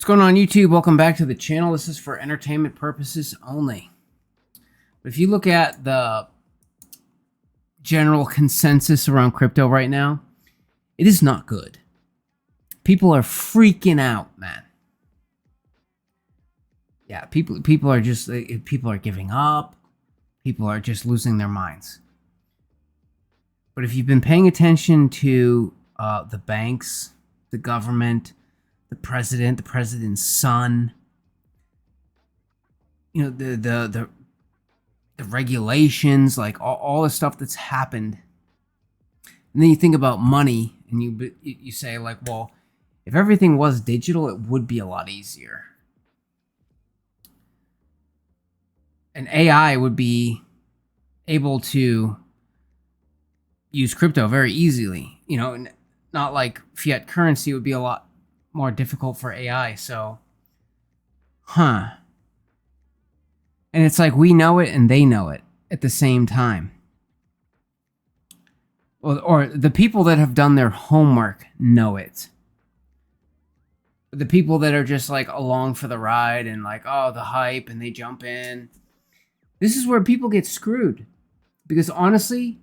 What's going on, YouTube? Welcome back to the channel. This is for entertainment purposes only. But if you look at the general consensus around crypto right now, it is not good. People are freaking out, man. Yeah, people are just people are giving up. People are just losing their minds. But if you've been paying attention to the banks, the government, the president's son, you know, the regulations, like all the stuff that's happened, and then you think about money, and you say, like, well, if everything was digital, it would be a lot easier. And AI would be able to use crypto very easily, you know, and not like fiat currency would be a lot more difficult for AI. So, and it's like we know it and they know it at the same time. Or the people that have done their homework know it. The people that are just like along for the ride and like, oh, the hype, and they jump in. This is where people get screwed. Because honestly,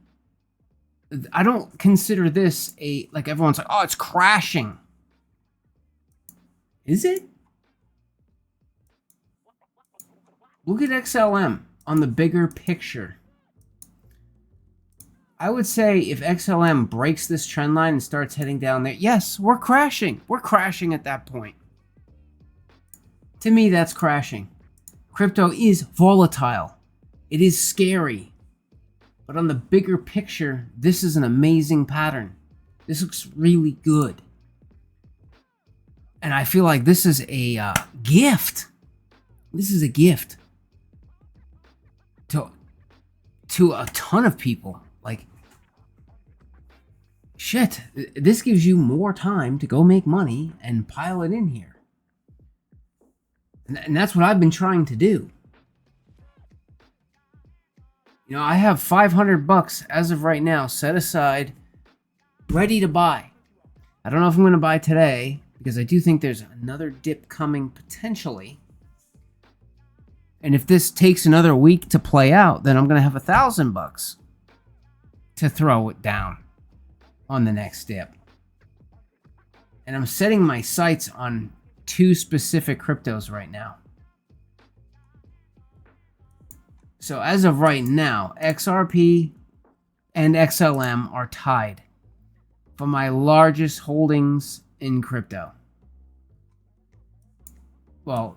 I don't consider this like everyone's like, oh, it's crashing. Is it? Look at XLM on the bigger picture. I would say if XLM breaks this trend line and starts heading down there, yes, we're crashing. We're crashing at that point. To me, that's crashing. Crypto is volatile. It is scary. But on the bigger picture, this is an amazing pattern. This looks really good. And I feel like this is a gift. This is a gift to a ton of people. Like, shit, this gives you more time to go make money and pile it in here. And that's what I've been trying to do. You know, I have $500 as of right now set aside, ready to buy. I don't know if I'm going to buy today, because I do think there's another dip coming potentially. And if this takes another week to play out, then I'm going to have $1,000 to throw it down on the next dip. And I'm setting my sights on two specific cryptos right now. So as of right now, XRP and XLM are tied for my largest holdings in crypto. Well,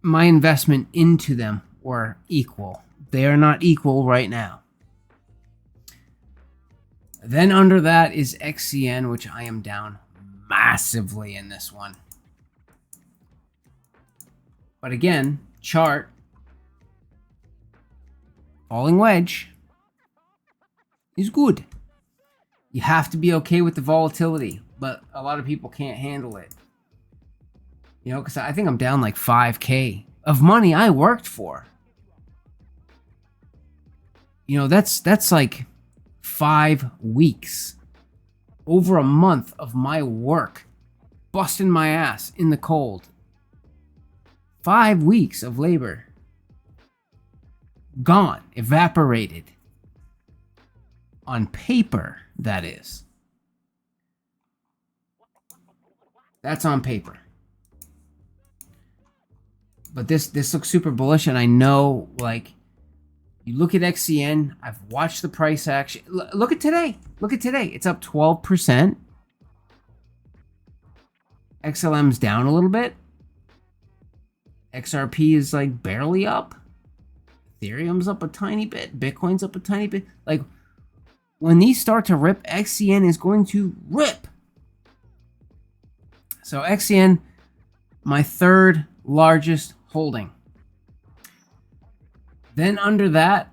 my investment into them were equal. They are not equal right now. Then under that is XCN, which I am down massively in this one. But again, chart, falling wedge is good. You have to be okay with the volatility, but a lot of people can't handle it. You know, because I think I'm down like 5K of money I worked for. You know, that's like 5 weeks, over a month of my work, busting my ass in the cold. 5 weeks of labor gone, evaporated. On paper, that is. That's on paper. But this looks super bullish, and I know, like, you look at XCN, I've watched the price action. Look at today. Look at today. It's up 12%. XLM's down a little bit. XRP is like barely up. Ethereum's up a tiny bit. Bitcoin's up a tiny bit. Like, when these start to rip, XCN is going to rip. So XCN, my third largest holding. Then under that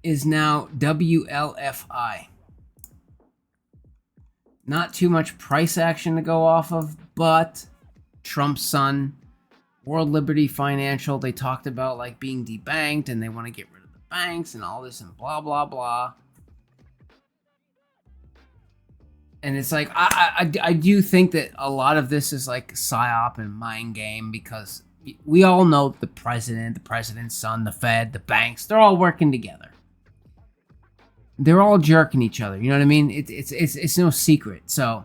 is now WLFI. Not too much price action to go off of, but Trump's son, World Liberty Financial, they talked about like being debanked and they want to get rid of the banks and all this and blah, blah, blah. And it's like, I do think that a lot of this is like psyop and mind game, because we all know the president's son, the Fed, the banks, they're all working together. They're all jerking each other. You know what I mean? It's no secret. So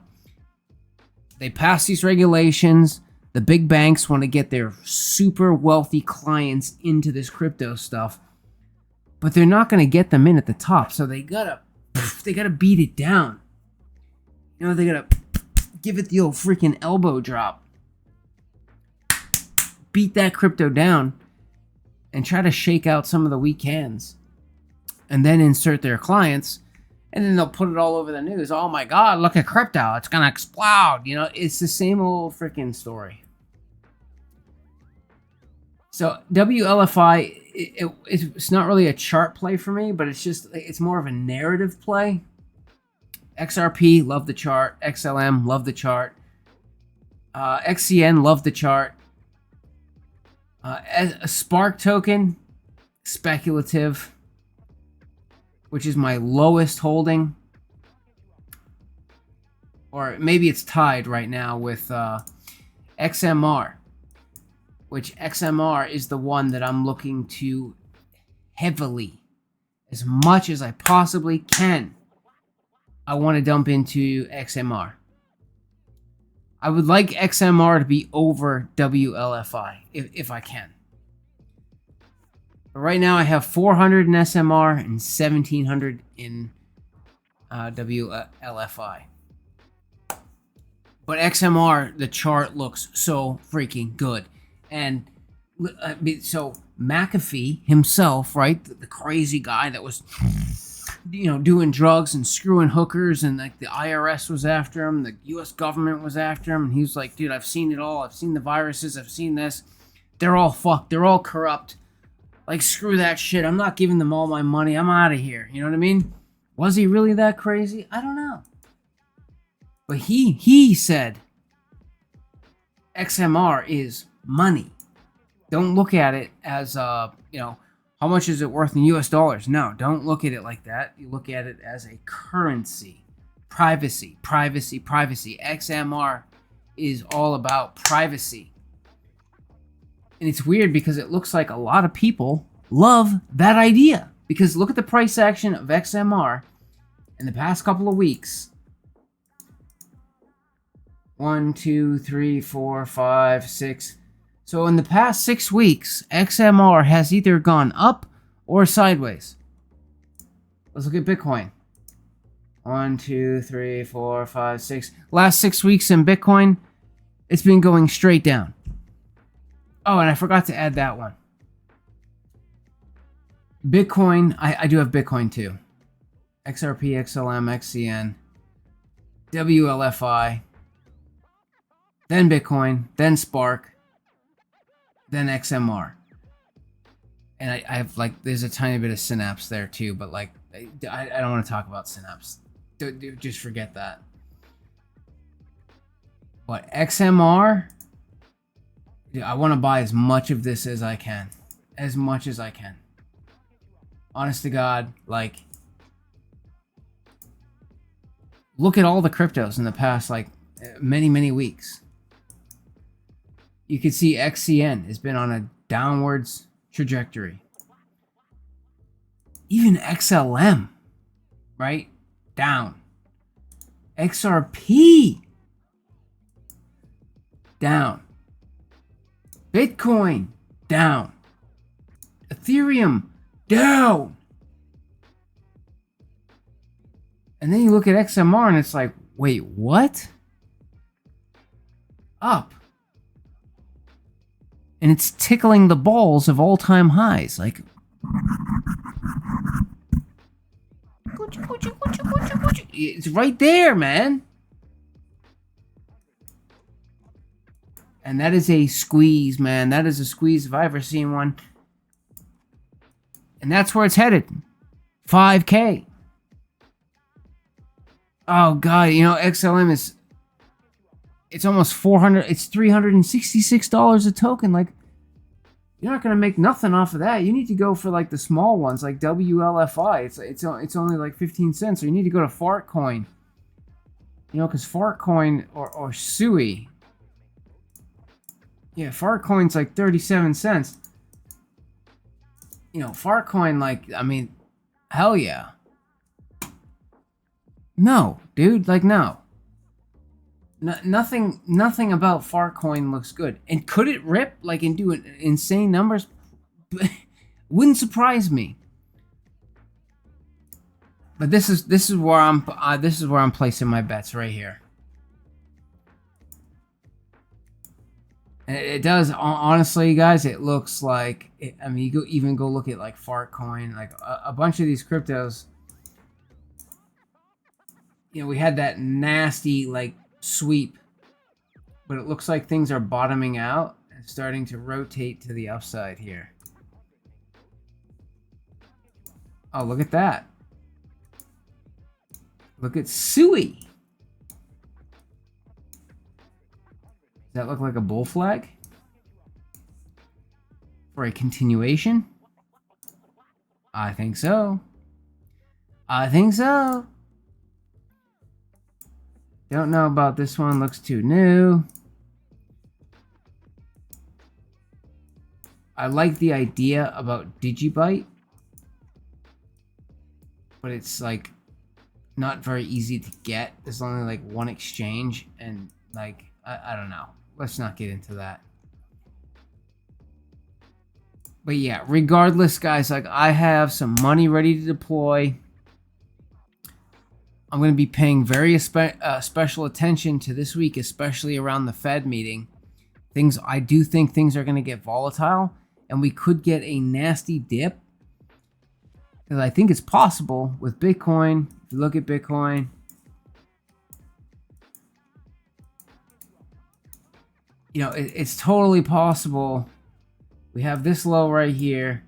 they pass these regulations. The big banks want to get their super wealthy clients into this crypto stuff, but they're not going to get them in at the top. So they gotta beat it down. You know, they gotta give it the old freaking elbow drop. Beat that crypto down and try to shake out some of the weak hands. And then insert their clients, and then they'll put it all over the news. Oh my God, look at crypto. It's gonna explode. You know, it's the same old freaking story. So WLFI, it's not really a chart play for me, but it's more of a narrative play. XRP, love the chart. XLM, love the chart. XCN, love the chart. A Spark token, speculative, which is my lowest holding. Or maybe it's tied right now with XMR, which XMR is the one that I'm looking to heavily, as much as I possibly can. I want to dump into XMR. I would like XMR to be over WLFI if I can. But right now I have 400 in SMR and 1700 in WLFI. But XMR, the chart looks so freaking good. And so McAfee himself, right, the crazy guy that was, you know, doing drugs and screwing hookers, and like the IRS was after him, the US government was after him, and he was like, dude, I've seen it all. I've seen the viruses. I've seen this. They're all fucked. They're all corrupt. Like, screw that shit. I'm not giving them all my money. I'm out of here. You know what I mean? Was he really that crazy? I don't know. But he said XMR is money. Don't look at it as, you know, how much is it worth in US dollars? No, don't look at it like that. You look at it as a currency. Privacy, privacy, privacy. XMR is all about privacy. And it's weird because it looks like a lot of people love that idea. Because look at the price action of XMR in the past couple of weeks. 1, 2, 3, 4, 5, 6. So in the past 6 weeks, XMR has either gone up or sideways. Let's look at Bitcoin. 1, 2, 3, 4, 5, 6. Last 6 weeks in Bitcoin, it's been going straight down. Oh, and I forgot to add that one. Bitcoin, I do have Bitcoin too. XRP, XLM, XCN, WLFI, then Bitcoin, then Spark, then XMR. And I have, like, there's a tiny bit of Synapse there too, but like, I don't want to talk about Synapse. Just forget that. But XMR, I want to buy as much of this as I can. As much as I can. Honest to God, like, look at all the cryptos in the past, like, many weeks. You can see XCN has been on a downwards trajectory. Even XLM, right? Down. XRP, down. Bitcoin, down. Ethereum, down. And then you look at XMR and it's like, wait, what? Up. And it's tickling the balls of all-time highs. Like, it's right there, man. And that is a squeeze, man. That is a squeeze if I ever seen one. And that's where it's headed. 5K. Oh, God. You know, XLM is... It's almost 400. It's $366 a token. Like, you're not going to make nothing off of that. You need to go for, like, the small ones, like WLFI. It's only like 15 cents. Or you need to go to Fartcoin. You know, because Fartcoin or Sui, yeah, Fartcoin's like 37 cents. You know, Fartcoin, like, I mean, hell yeah. No, dude, like, no. Nothing about Fartcoin looks good. And could it rip, like, and do insane numbers? Wouldn't surprise me. But this is where I'm placing my bets right here. And it does, honestly, guys. It looks like I mean, you even go look at like Fartcoin, like a bunch of these cryptos. You know, we had that nasty like sweep, but it looks like things are bottoming out and starting to rotate to the upside here. Oh, look at that. Look at Sui. Does that look like a bull flag? For a continuation? I think so. I think so. Don't know about this one. Looks too new. I like the idea about Digibyte, but it's like not very easy to get. There's only like one exchange, and like I don't know. Let's not get into that. But yeah, regardless, guys, like I have some money ready to deploy. I'm going to be paying very special attention to this week, especially around the Fed meeting. I do think things are going to get volatile, and we could get a nasty dip. Because I think it's possible with Bitcoin. If you look at Bitcoin, you know, it's totally possible. We have this low right here.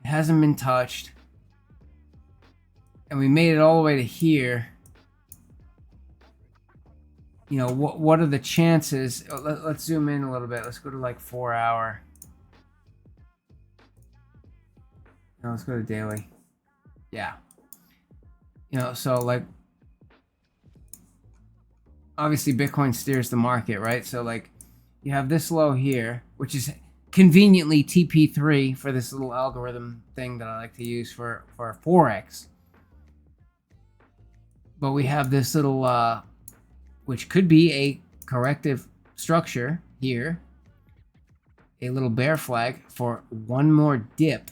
It hasn't been touched. And we made it all the way to here. You know, what are the chances? Let's zoom in a little bit. Let's go to like 4 hour. No, let's go to daily. Yeah. You know, so like, obviously Bitcoin steers the market, right? So like, you have this low here, which is conveniently TP3 for this little algorithm thing that I like to use for Forex. But we have this little, which could be a corrective structure here. A little bear flag for one more dip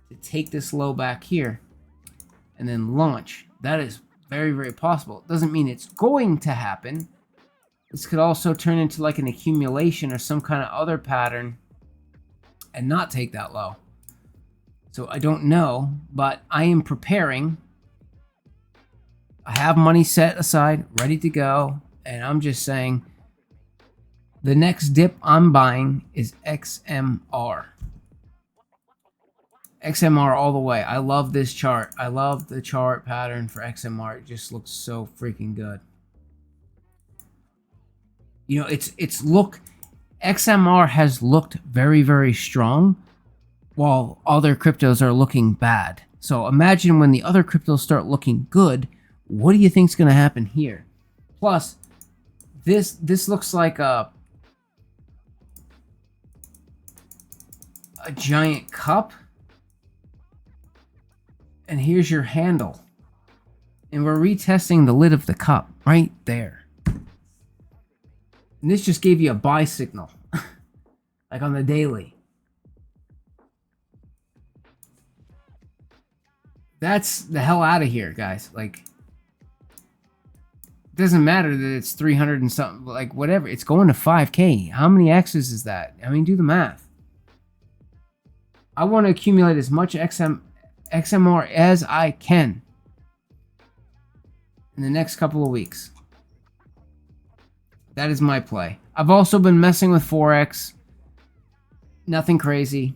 to take this low back here and then launch. That is very, very possible. It doesn't mean it's going to happen. This could also turn into like an accumulation or some kind of other pattern and not take that low. So I don't know, but I am preparing. I have money set aside, ready to go, and I'm just saying the next dip I'm buying is XMR. XMR all the way. I love this chart. I love the chart pattern for XMR. It just looks so freaking good. You know, XMR has looked very, very strong while other cryptos are looking bad. So imagine when the other cryptos start looking good, what do you think is going to happen here? Plus, this looks like a giant cup. And here's your handle. And we're retesting the lid of the cup right there. And this just gave you a buy signal. Like on the daily. That's the hell out of here, guys. Like, it doesn't matter that it's 300 and something. Like, whatever. It's going to 5K. How many X's is that? I mean, do the math. I want to accumulate as much XMR as I can in the next couple of weeks. That is my play. I've also been messing with Forex. Nothing crazy.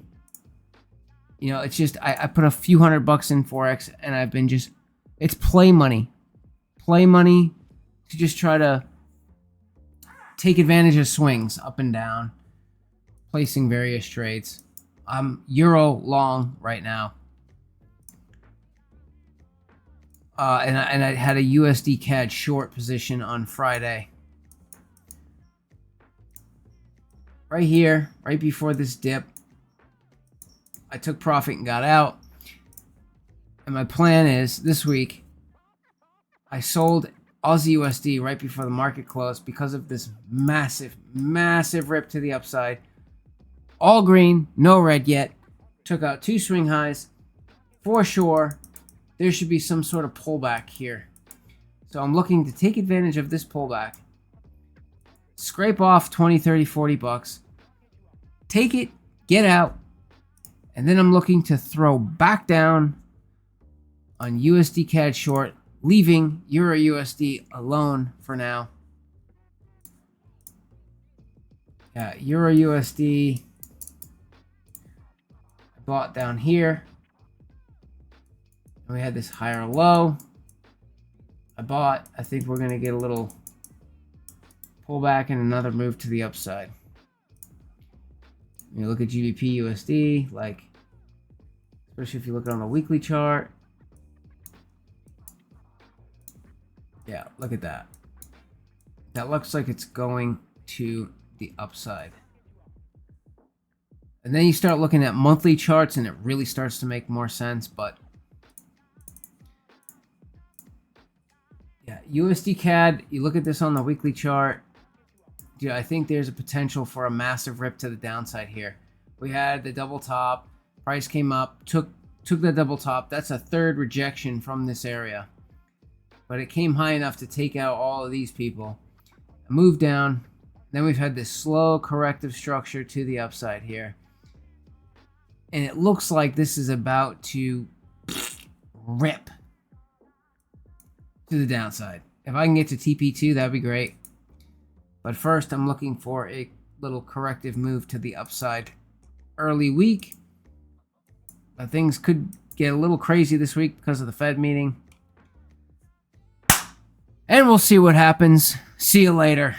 You know, it's just, I put a few $100 in Forex and I've been just, it's play money. Play money to just try to take advantage of swings up and down. Placing various trades. I'm Euro long right now. And I had a USD CAD short position on Friday. Right here, right before this dip, I took profit and got out. And my plan is this week, I sold Aussie USD right before the market closed because of this massive, massive rip to the upside. All green, no red yet. Took out 2 swing highs. For sure, there should be some sort of pullback here. So I'm looking to take advantage of this pullback. Scrape off 20, 30, 40 bucks. Take it, get out. And then I'm looking to throw back down on USD CAD short, leaving Euro USD alone for now. Yeah, Euro USD I bought down here. And we had this higher low. I think we're going to get a little pullback and another move to the upside. You look at GBP USD, like, especially if you look on the weekly chart. Yeah, look at that. That looks like it's going to the upside. And then you start looking at monthly charts and it really starts to make more sense. But yeah, USD CAD, you look at this on the weekly chart. Yeah, I think there's a potential for a massive rip to the downside here. We had the double top, price came up, took the double top. That's a third rejection from this area. But it came high enough to take out all of these people. Move down. Then we've had this slow corrective structure to the upside here. And it looks like this is about to rip to the downside. If I can get to TP2, that'd be great. But first, I'm looking for a little corrective move to the upside early week. But things could get a little crazy this week because of the Fed meeting. And we'll see what happens. See you later.